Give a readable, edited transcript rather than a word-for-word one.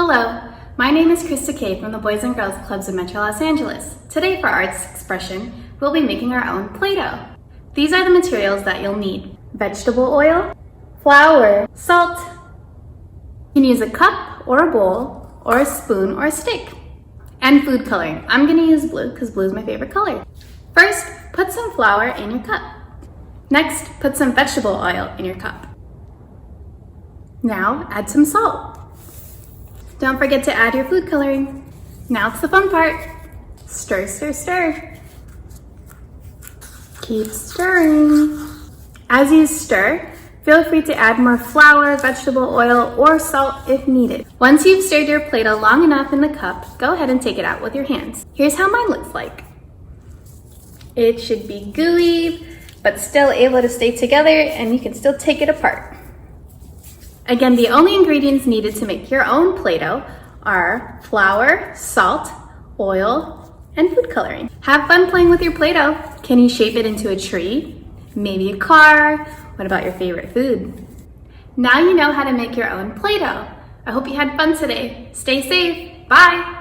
Hello, my name is Krista Kay from the Boys and Girls Clubs of Metro Los Angeles. Today for Arts Expression, we'll be making our own Play-Doh. These are the materials that you'll need: vegetable oil, flour, salt. You can use a cup or a bowl or a spoon or a stick, and food coloring. I'm gonna use blue because blue is my favorite color. First, put some flour in your cup. Next, put some vegetable oil in your cup. Now, add some salt. Don't forget to add your food coloring. Now it's the fun part. Stir, stir, stir. Keep stirring. As you stir, feel free to add more flour, vegetable oil, or salt if needed. Once you've stirred your Play-Doh long enough in the cup, go ahead and take it out with your hands. Here's how mine looks like. It should be gooey, but still able to stay together, and you can still take it apart. Again, the only ingredients needed to make your own Play-Doh are flour, salt, oil, and food coloring. Have fun playing with your Play-Doh. Can you shape it into a tree? Maybe a car? What about your favorite food? Now you know how to make your own Play-Doh. I hope you had fun today. Stay safe. Bye.